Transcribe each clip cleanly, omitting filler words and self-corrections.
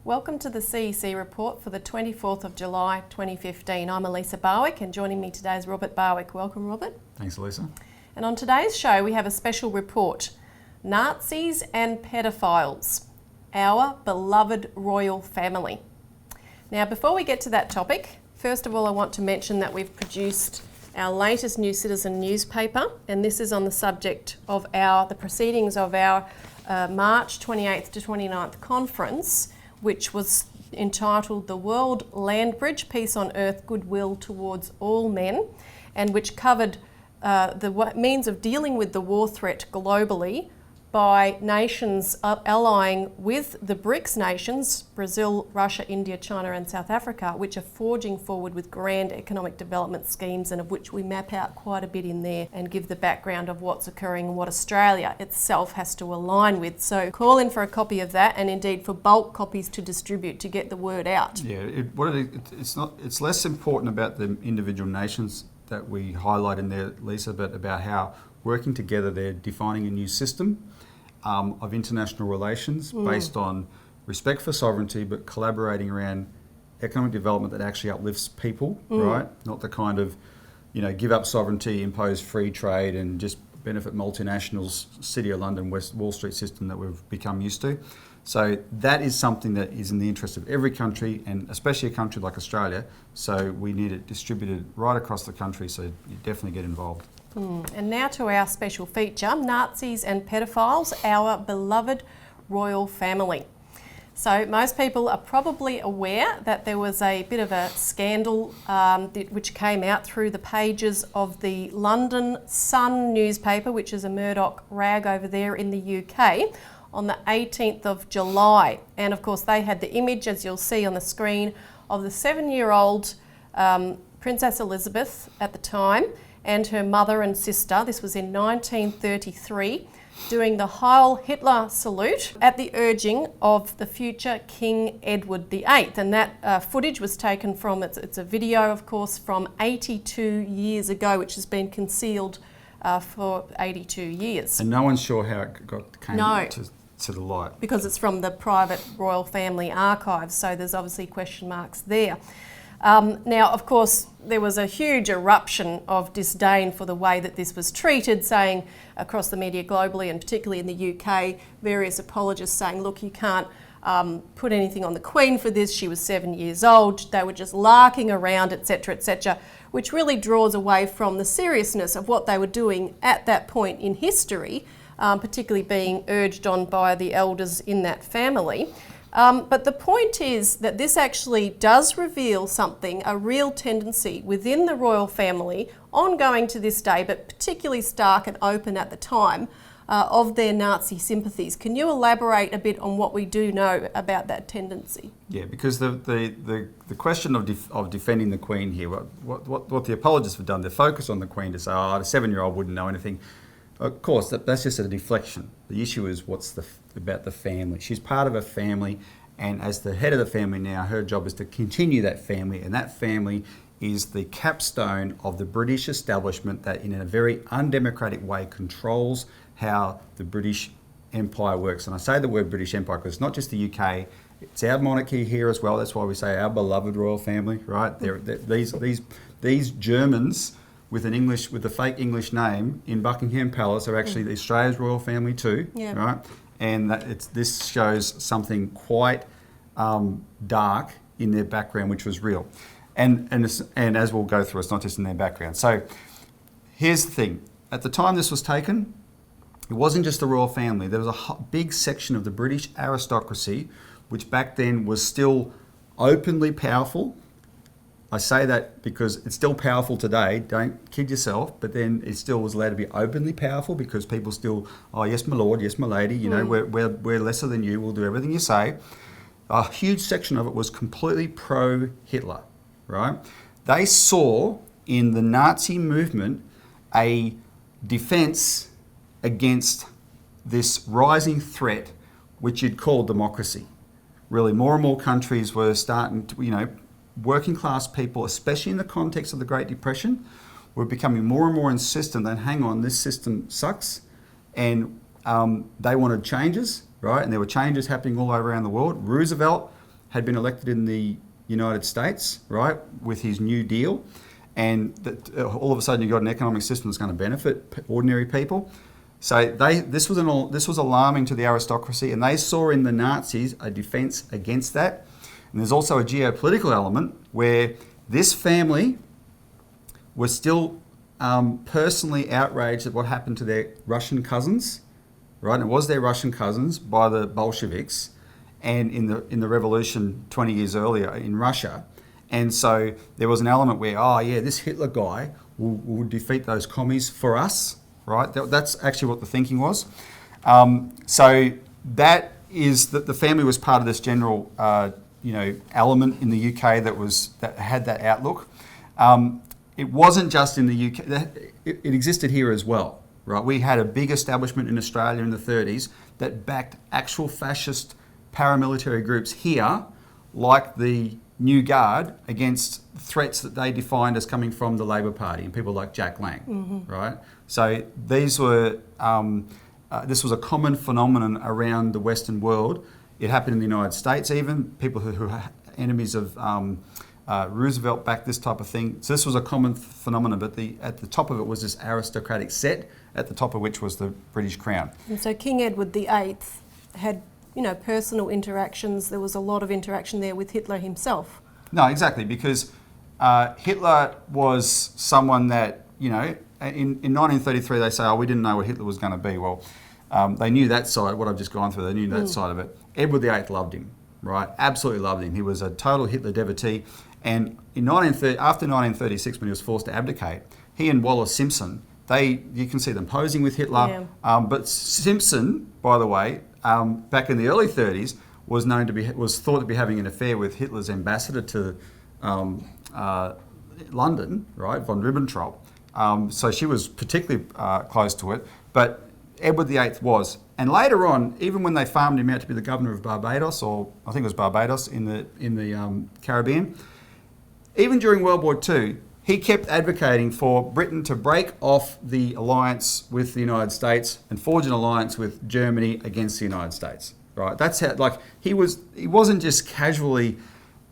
Welcome to the CEC Report for the 24th of July 2015. I'm Elisa Barwick, and joining me today is Robert Barwick. Welcome, Robert. Thanks, Elisa. And on today's show we have a special report, Nazis and Paedophiles, our beloved royal family. Now, before we get to that topic, first of all I want to mention that we've produced our latest New Citizen newspaper, and this is on the subject of the proceedings of our March 28th to 29th conference, which was entitled The World Land Bridge, Peace on Earth, Goodwill Towards All Men, and which covered the means of dealing with the war threat globally by nations allying with the BRICS nations, Brazil, Russia, India, China and South Africa, which are forging forward with grand economic development schemes, and of which we map out quite a bit in there and give the background of what's occurring and what Australia itself has to align with. So call in for a copy of that, and indeed for bulk copies to distribute to get the word out. Yeah, it's less important about the individual nations that we highlight in there, Lisa, but about how working together they're defining a new system of international relations based on respect for sovereignty, but collaborating around economic development that actually uplifts people, right? Not the kind of, give up sovereignty, impose free trade and just benefit multinationals, City of London, West Wall Street system that we've become used to. So that is something that is in the interest of every country, and especially a country like Australia. So we need it distributed right across the country, so you definitely get involved. And now to our special feature, Nazis and Paedophiles, our beloved royal family. So most people are probably aware that there was a bit of a scandal which came out through the pages of the London Sun newspaper, which is a Murdoch rag over there in the UK, on the 18th of July. And of course they had the image, as you'll see on the screen, of the 7-year-old Princess Elizabeth at the time, and her mother and sister. This was in 1933, doing the Heil Hitler salute at the urging of the future King Edward VIII. And that footage was taken from, it's a video of course, from 82 years ago, which has been concealed for 82 years. And no one's sure how it came to the light. Because it's from the private royal family archives, so there's obviously question marks there. Now, of course, there was a huge eruption of disdain for the way that this was treated, saying across the media globally, and particularly in the UK, various apologists saying, look, you can't put anything on the Queen for this. She was 7 years old. They were just larking around, etc., which really draws away from the seriousness of what they were doing at that point in history, particularly being urged on by the elders in that family. But the point is that this actually does reveal something, a real tendency within the royal family, ongoing to this day, but particularly stark and open at the time, of their Nazi sympathies. Can you elaborate a bit on what we do know about that tendency? Yeah, because the question of defending the Queen here, what the apologists have done, they focus on the Queen to say, the 7-year-old wouldn't know anything. Of course, that's just a deflection. The issue is about the family. She's part of a family, and as the head of the family now, her job is to continue that family, and that family is the capstone of the British establishment that in a very undemocratic way controls how the British Empire works. And I say the word British Empire because it's not just the UK, it's our monarchy here as well. That's why we say our beloved royal family, right? These Germans with a fake English name in Buckingham Palace are actually Australia's royal family too, right? And this shows something quite dark in their background, which was real. And as we'll go through, it's not just in their background. So here's the thing. At the time this was taken, it wasn't just the royal family. There was a big section of the British aristocracy, which back then was still openly powerful. I say that because it's still powerful today, don't kid yourself, but then it still was allowed to be openly powerful because people still, oh yes my lord, yes my lady, we're lesser than you, we'll do everything you say. A huge section of it was completely pro-Hitler, right? They saw in the Nazi movement a defence against this rising threat, which you'd call democracy. Really, more and more countries were starting to, working class people, especially in the context of the Great Depression, were becoming more and more insistent that, hang on, this system sucks, and they wanted changes, right? And there were changes happening all over around the world. Roosevelt had been elected in the United States, right, with his New Deal, and that all of a sudden you got an economic system that's going to benefit ordinary people. So this was alarming to the aristocracy, and they saw in the Nazis a defence against that. And there's also a geopolitical element where this family was still personally outraged at what happened to their Russian cousins, right? And it was their Russian cousins by the Bolsheviks, and in the revolution 20 years earlier in Russia. And so there was an element where, oh yeah, this Hitler guy will defeat those commies for us, right? That's actually what the thinking was. So that is that the family was part of this general, element in the UK that had that outlook. It wasn't just in the UK; it existed here as well, right? We had a big establishment in Australia in the 30s that backed actual fascist paramilitary groups here, like the New Guard, against threats that they defined as coming from the Labor Party and people like Jack Lang, right? So these were, this was a common phenomenon around the Western world. It happened in the United States even. People who were enemies of Roosevelt backed this type of thing. So this was a common phenomenon, but at the top of it was this aristocratic set, at the top of which was the British Crown. And so King Edward VIII had, personal interactions. There was a lot of interaction there with Hitler himself. No, exactly, because Hitler was someone that, in 1933 they say, oh, we didn't know what Hitler was going to be. Well, they knew that side, what I've just gone through, they knew that side of it. Edward VIII loved him, right? Absolutely loved him. He was a total Hitler devotee. And after 1936, when he was forced to abdicate, he and Wallace Simpson, you can see them posing with Hitler. Yeah. But Simpson, by the way, back in the early 30s, was thought to be having an affair with Hitler's ambassador to London, right, von Ribbentrop. So she was particularly close to it. But Edward VIII was. And later on, even when they farmed him out to be the governor of Barbados, or I think it was Barbados in the Caribbean, even during World War II, he kept advocating for Britain to break off the alliance with the United States and forge an alliance with Germany against the United States. Right? That's how. He wasn't just casually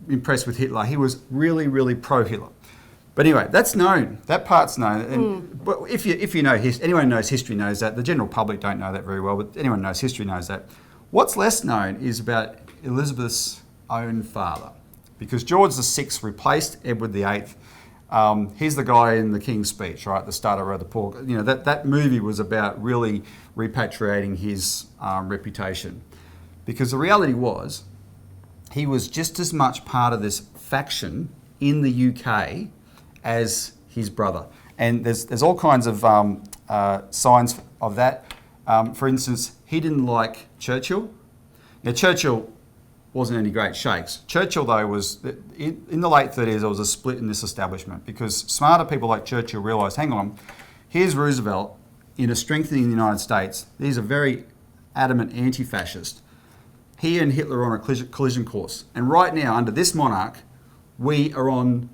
impressed with Hitler. He was really, really pro-Hitler. But anyway, that's known. That part's known. And, but if you know anyone who knows history knows that. The general public don't know that very well, but anyone who knows history knows that. What's less known is about Elizabeth's own father, because George VI replaced Edward VIII. He's the guy in the King's Speech, right? The starter of the pork. That movie was about really repatriating his reputation, because the reality was he was just as much part of this faction in the UK as his brother. And there's all kinds of signs of that. For instance, he didn't like Churchill. Now, Churchill wasn't any great shakes. Churchill, though, was, in the late 30s, there was a split in this establishment, because smarter people like Churchill realised, hang on, here's Roosevelt in a strengthening the United States. He's a very adamant anti-fascist. He and Hitler are on a collision course. And right now, under this monarch, we're going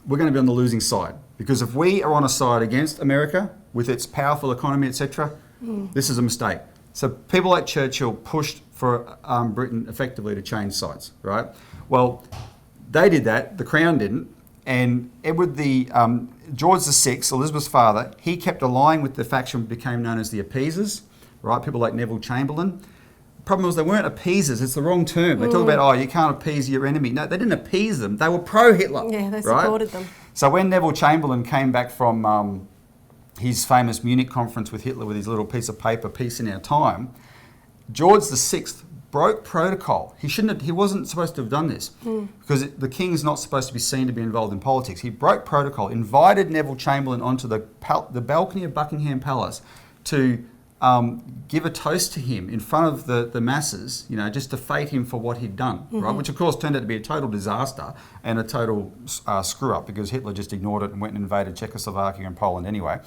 to be on the losing side. Because if we are on a side against America, with its powerful economy, etc., this is a mistake. So people like Churchill pushed for Britain effectively to change sides, right? Well, they did that, the Crown didn't, and George VI, Elizabeth's father, he kept allying with the faction that became known as the appeasers, right? People like Neville Chamberlain. The problem was they weren't appeasers, it's the wrong term. They talk about, you can't appease your enemy. No, they didn't appease them, they were pro-Hitler. Yeah, they supported them. So when Neville Chamberlain came back from his famous Munich conference with Hitler with his little piece of paper, Peace in Our Time, George VI broke protocol. He wasn't supposed to have done this, because the king's not supposed to be seen to be involved in politics. He broke protocol, invited Neville Chamberlain onto the balcony of Buckingham Palace to give a toast to him in front of the masses, just to fate him for what he'd done, right? Which of course turned out to be a total disaster and a total screw up, because Hitler just ignored it and went and invaded Czechoslovakia and Poland anyway.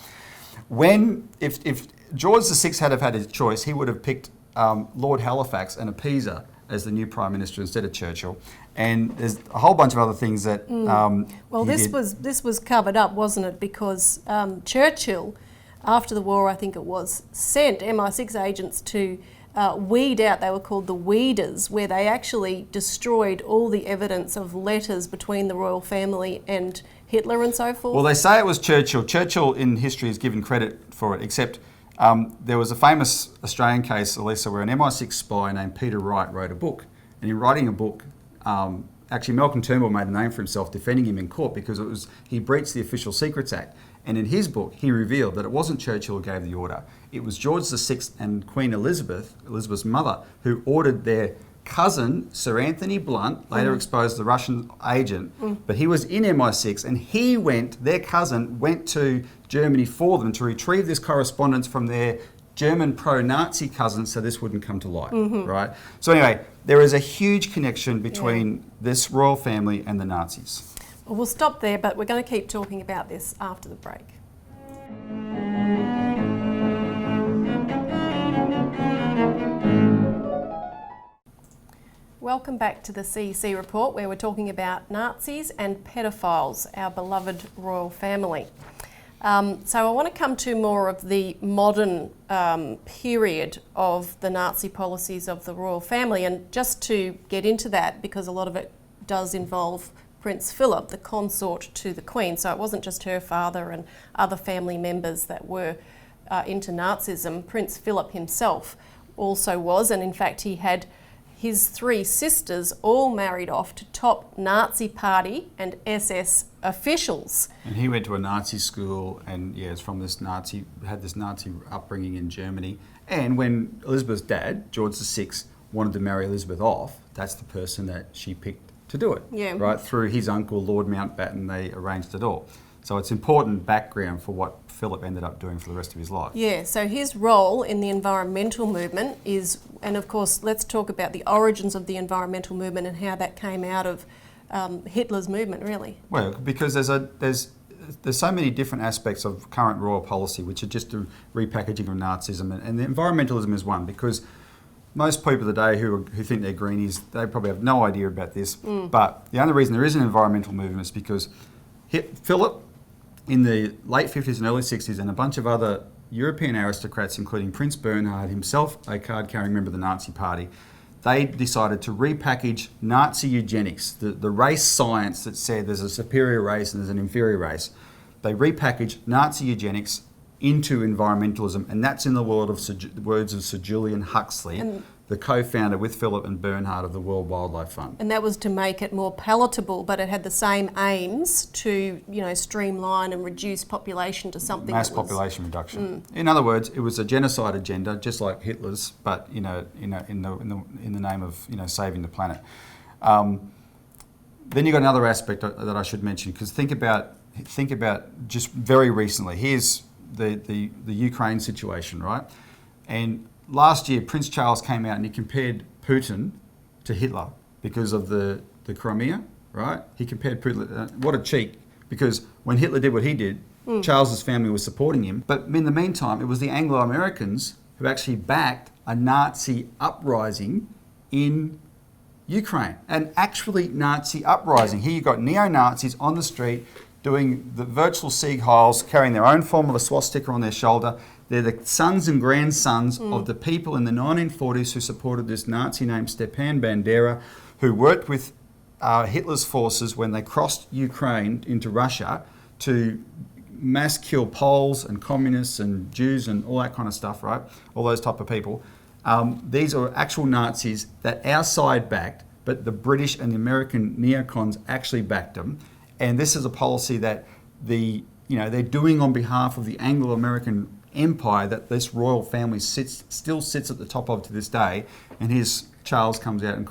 If George VI had have had his choice, he would have picked Lord Halifax, an appeaser, as the new Prime Minister instead of Churchill. And there's a whole bunch of other things that this was covered up, wasn't it? Because Churchill, after the war, I think it was, sent MI6 agents to weed out, they were called the weeders, where they actually destroyed all the evidence of letters between the royal family and Hitler and so forth. Well, they say it was Churchill. Churchill in history is given credit for it, except there was a famous Australian case, Elisa, where an MI6 spy named Peter Wright wrote a book. And in writing a book, actually Malcolm Turnbull made a name for himself defending him in court because he breached the Official Secrets Act. And in his book, he revealed that it wasn't Churchill who gave the order. It was George VI and Queen Elizabeth, Elizabeth's mother, who ordered their cousin, Sir Anthony Blunt, later exposed as the Russian agent, but he was in MI6 and their cousin went to Germany for them to retrieve this correspondence from their German pro-Nazi cousins so this wouldn't come to light, right? So anyway, there is a huge connection between this royal family and the Nazis. Well, we'll stop there, but we're going to keep talking about this after the break. Welcome back to the CEC Report, where we're talking about Nazis and paedophiles, our beloved royal family. So I want to come to more of the modern period of the Nazi policies of the royal family, and just to get into that, because a lot of it does involve Prince Philip, the consort to the Queen. So it wasn't just her father and other family members that were into Nazism. Prince Philip himself also was, and in fact he had his 3 sisters all married off to top Nazi party and SS officials. And he went to a Nazi school and is from this Nazi upbringing in Germany. And when Elizabeth's dad, George VI, wanted to marry Elizabeth off, that's the person that she picked to do it. Yeah. Right, through his uncle, Lord Mountbatten, they arranged it all. So it's important background for what Philip ended up doing for the rest of his life. Yeah, so his role in the environmental movement is, and of course let's talk about the origins of the environmental movement and how that came out of Hitler's movement, really. Well, because there's so many different aspects of current royal policy which are just a repackaging of Nazism, and the environmentalism is one, because most people today who think they're greenies, they probably have no idea about this, but the only reason there is an environmental movement is because Philip, in the late 50s and early 60s, and a bunch of other European aristocrats, including Prince Bernhard, himself a card-carrying member of the Nazi Party, they decided to repackage Nazi eugenics, the race science that said there's a superior race and there's an inferior race. They repackaged Nazi eugenics into environmentalism, and that's in the words of Sir Julian Huxley, the co-founder with Philip and Bernhard of the World Wildlife Fund. And that was to make it more palatable, but it had the same aims to, streamline and reduce population to something mass population reduction. In other words, it was a genocide agenda, just like Hitler's, but in the name of saving the planet. Then you've got another aspect that I should mention, because think about just very recently. Here's the Ukraine situation, right? And last year, Prince Charles came out and he compared Putin to Hitler because of the Crimea, right? He compared Putin. What a cheek, because when Hitler did what he did, Charles's family was supporting him. But in the meantime, it was the Anglo-Americans who actually backed a Nazi uprising in Ukraine. An actually Nazi uprising. Here you've got neo-Nazis on the street doing the virtual Sieg Heils, carrying their own form of a swastika on their shoulder. They're the sons and grandsons of the people in the 1940s who supported this Nazi named Stepan Bandera, who worked with Hitler's forces when they crossed Ukraine into Russia to mass kill Poles and communists and Jews and all that kind of stuff, right? All those type of people. These are actual Nazis that our side backed, but the British and the American neocons actually backed them. And this is a policy that they're doing on behalf of the Anglo-American empire that this royal family still sits at the top of to this day. And here's Charles comes out and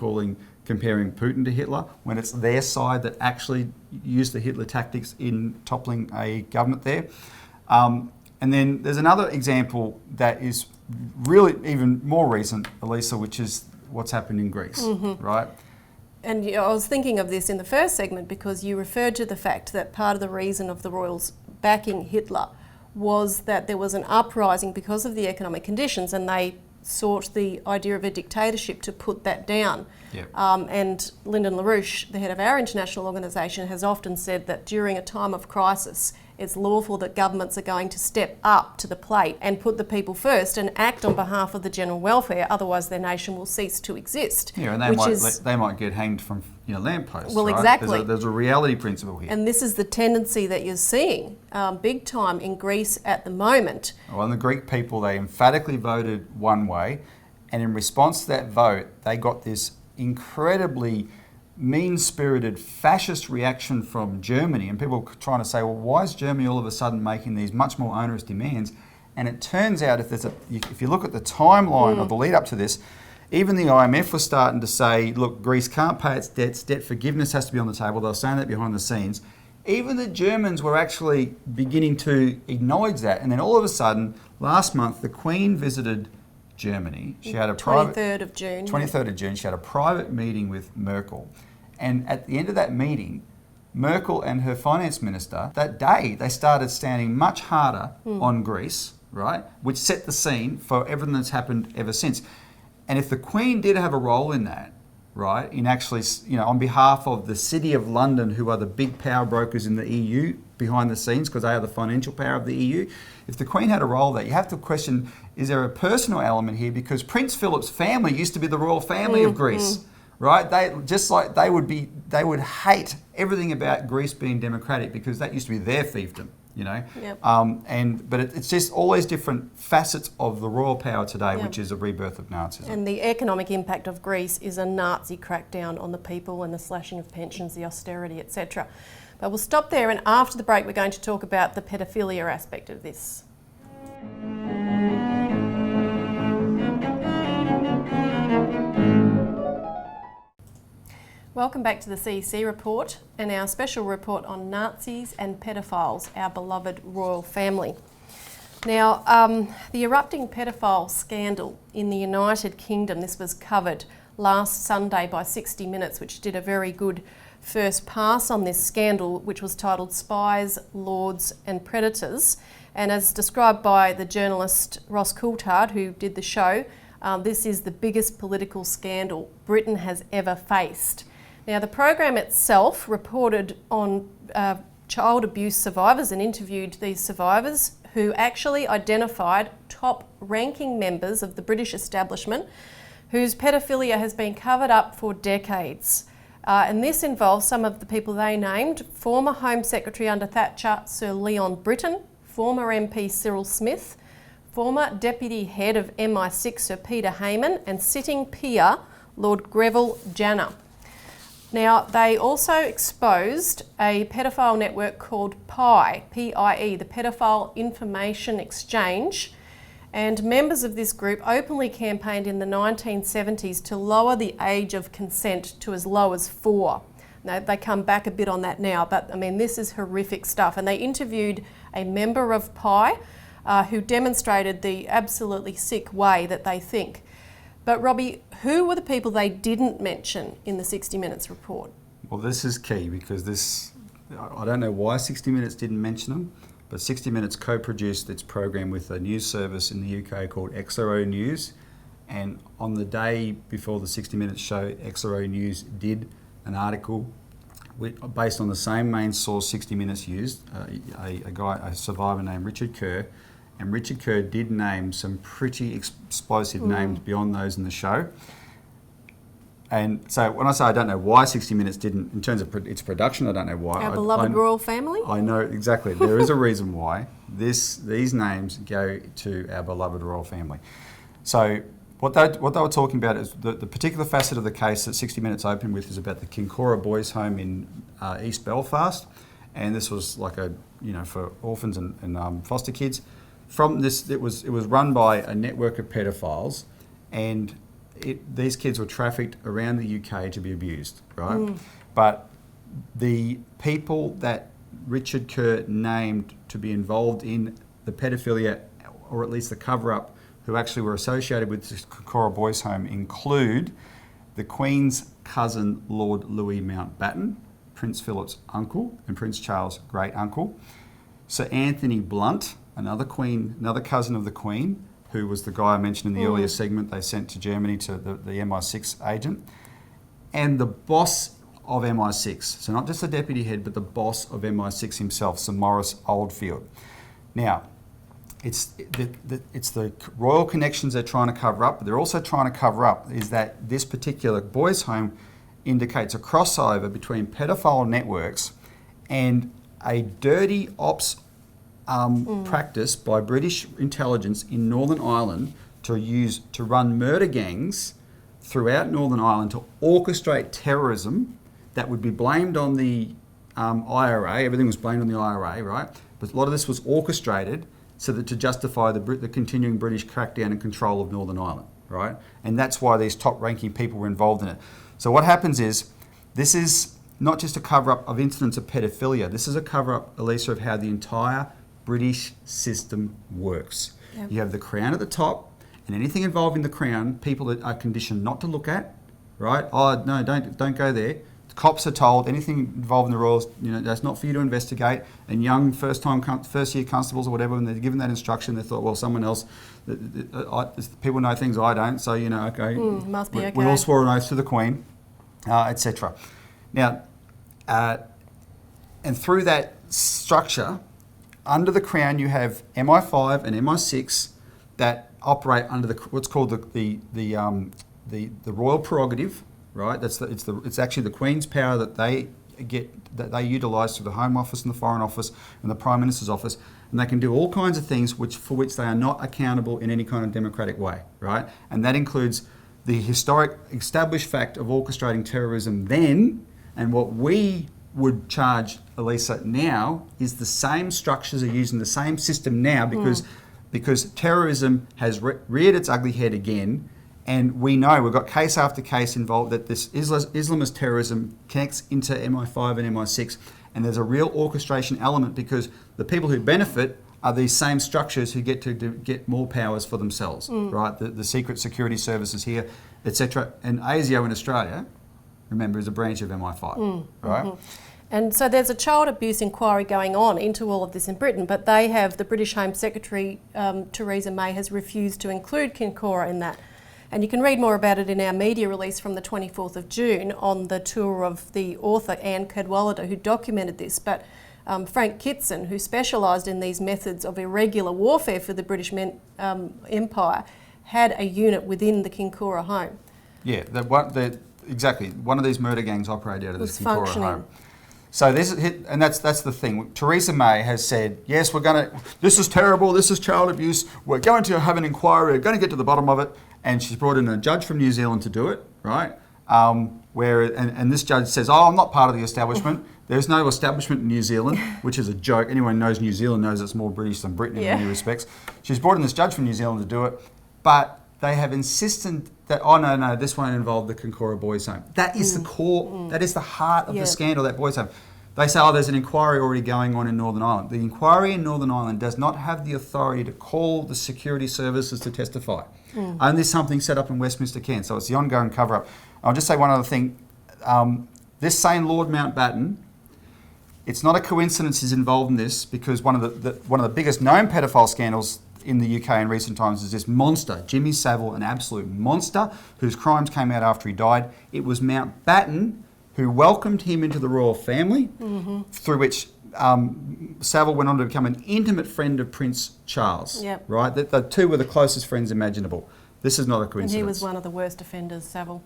comparing Putin to Hitler, when it's their side that actually used the Hitler tactics in toppling a government there. And then there's another example that is really even more recent, Elisa, which is what's happened in Greece, right? And I was thinking of this in the first segment because you referred to the fact that part of the reason of the royals backing Hitler was that there was an uprising because of the economic conditions, and they sought the idea of a dictatorship to put that down. Yep. And Lyndon LaRouche, the head of our international organisation, has often said that during a time of crisis, it's lawful that governments are going to step up to the plate and put the people first and act on behalf of the general welfare, otherwise their nation will cease to exist. Yeah, and they might get hanged from lampposts. Well, right? exactly. There's a reality principle here. And this is the tendency that you're seeing big time in Greece at the moment. Well, and the Greek people, they emphatically voted one way, and in response to that vote, they got this incredibly mean-spirited fascist reaction from Germany, and people were trying to say, well, why is Germany all of a sudden making these much more onerous demands? And it turns out, if you look at the timeline of the lead up to this, even the IMF was starting to say, look, Greece can't pay its debts, debt forgiveness has to be on the table. They were saying that behind the scenes. Even the Germans were actually beginning to acknowledge that. And then all of a sudden, last month, the Queen visited Germany. She had a 23rd of June. 23rd of June. She had a private meeting with Merkel. And at the end of that meeting, Merkel and her finance minister, that day, they started standing much harder on Greece, right? Which set the scene for everything that's happened ever since. And if the Queen did have a role in that, right, in actually, on behalf of the City of London, who are the big power brokers in the EU behind the scenes, because they are the financial power of the EU, if the Queen had a role there, you have to question, is there a personal element here? Because Prince Philip's family used to be of family of Greece, right? They would hate everything about Greece being democratic, because that used to be their fiefdom. Yep. But it's just all these different facets of the royal power today, which is a rebirth of Nazism. And the economic impact of Greece is a Nazi crackdown on the people and the slashing of pensions, the austerity, etc. But we'll stop there, and after the break we're going to talk about the paedophilia aspect of this. Welcome back to the CEC Report and our special report on Nazis and paedophiles, our beloved royal family. Now, the erupting paedophile scandal in the United Kingdom, this was covered last Sunday by 60 Minutes, which did a very good first pass on this scandal, which was titled Spies, Lords and Predators. And as described by the journalist Ross Coulthard, who did the show, this is the biggest political scandal Britain has ever faced. Now, the program itself reported on child abuse survivors and interviewed these survivors, who actually identified top-ranking members of the British establishment whose paedophilia has been covered up for decades. And this involves some of the people they named: former Home Secretary under Thatcher, Sir Leon Britton; former MP Cyril Smith; former Deputy Head of MI6, Sir Peter Hayman; and sitting peer, Lord Greville Janner. Now, they also exposed a paedophile network called PIE, P-I-E, the Paedophile Information Exchange, and members of this group openly campaigned in the 1970s to lower the age of consent to as low as 4. Now, they come back a bit on that now, but I mean, this is horrific stuff. And they interviewed a member of PIE who demonstrated the absolutely sick way that they think. But Robbie, who were the people they didn't mention in the 60 Minutes report? Well, this is key, because I don't know why 60 Minutes didn't mention them, but 60 Minutes co-produced its program with a news service in the UK called XRO News. And on the day before the 60 Minutes show, XRO News did an article based on the same main source 60 Minutes used, a survivor named Richard Kerr. And Richard Kerr did name some pretty explosive names beyond those in the show. And so when I say I don't know why 60 Minutes didn't, in terms of its production, I don't know why. Our beloved royal family? I know exactly. There is a reason why. These names go to our beloved royal family. So what they were talking about is the particular facet of the case that 60 Minutes opened with is about the Kincora Boys Home in East Belfast. And this was like for orphans and foster kids. From this, it was run by a network of paedophiles, and these kids were trafficked around the UK to be abused, right? But the people that Richard Kerr named to be involved in the paedophilia, or at least the cover-up, who actually were associated with the Kincora Boys Home, include the Queen's cousin, Lord Louis Mountbatten, Prince Philip's uncle and Prince Charles' great-uncle; Sir Anthony Blunt, another cousin of the Queen, who was the guy I mentioned in the earlier segment they sent to Germany to the MI6 agent; and the boss of MI6. So not just the deputy head, but the boss of MI6 himself, Sir Maurice Oldfield. Now, it's the royal connections they're trying to cover up, but they're also trying to cover up is that this particular boys' home indicates a crossover between pedophile networks and a dirty ops practice by British intelligence in Northern Ireland to run murder gangs throughout Northern Ireland to orchestrate terrorism that would be blamed on the IRA. Everything was blamed on the IRA, right? But a lot of this was orchestrated so that to justify the continuing British crackdown and control of Northern Ireland, right? And that's why these top-ranking people were involved in it. So what happens is, this is not just a cover-up of incidents of pedophilia. This is a cover-up, Elisa, of how the entire British system works. Yep. You have the Crown at the top, and anything involving the Crown, people that are conditioned not to look at, right? Oh, no, don't go there. The cops are told anything involving the royals, that's not for you to investigate. And young first-year constables or whatever, when they're given that instruction, they thought, well, someone else, people know things I don't, so okay. Must be okay. We all swore an oath to the Queen, etc. Now, and through that structure, under the Crown, you have MI5 and MI6 that operate under what's called the royal prerogative, right? It's actually the Queen's power that they utilise through the Home Office and the Foreign Office and the Prime Minister's Office, and they can do all kinds of things for which they are not accountable in any kind of democratic way, right? And that includes the historic established fact of orchestrating terrorism then, and what we would charge, Elisa, now is the same structures are using the same system now because terrorism has reared its ugly head again, and we know we've got case after case involved that this Islamist terrorism connects into MI5 and MI6, and there's a real orchestration element because the people who benefit are these same structures who get to get more powers for themselves, right? The secret security services here, etc. And ASIO in Australia, remember, is a branch of MI5, right? Mm-hmm. And so there's a child abuse inquiry going on into all of this in Britain, but the British Home Secretary, Theresa May, has refused to include Kincora in that. And you can read more about it in our media release from the 24th of June on the tour of the author Anne Cadwallader, who documented this. But Frank Kitson, who specialised in these methods of irregular warfare for the British Empire, had a unit within the Kincora home. Yeah, exactly. One of these murder gangs operated out of this Kincora home. So that's the thing. Theresa May has said, yes, this is terrible, this is child abuse, we're going to have an inquiry, we're going to get to the bottom of it, and she's brought in a judge from New Zealand to do it, right? And this judge says, I'm not part of the establishment. There's no establishment in New Zealand, which is a joke. Anyone who knows New Zealand knows it's more British than Britain in many respects. She's brought in this judge from New Zealand to do it, but they have insisted that, no, this won't involve the Kincora boys' home. That is the core, that is the heart of the scandal, that boys' home. They say, there's an inquiry already going on in Northern Ireland. The inquiry in Northern Ireland does not have the authority to call the security services to testify. Only something set up in Westminster can. So it's the ongoing cover-up. I'll just say one other thing. This same Lord Mountbatten, it's not a coincidence he's involved in this, because one of the biggest known pedophile scandals in the UK in recent times is this monster, Jimmy Savile, an absolute monster whose crimes came out after he died. It was Mountbatten who welcomed him into the royal family, through which Savile went on to become an intimate friend of Prince Charles. Right? The two were the closest friends imaginable. This is not a coincidence. And he was one of the worst offenders, Savile.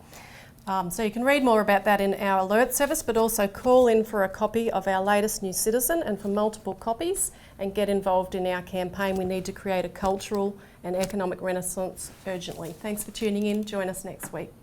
So you can read more about that in our alert service, but also call in for a copy of our latest New Citizen and for multiple copies, and get involved in our campaign. We need to create a cultural and economic renaissance urgently. Thanks for tuning in. Join us next week.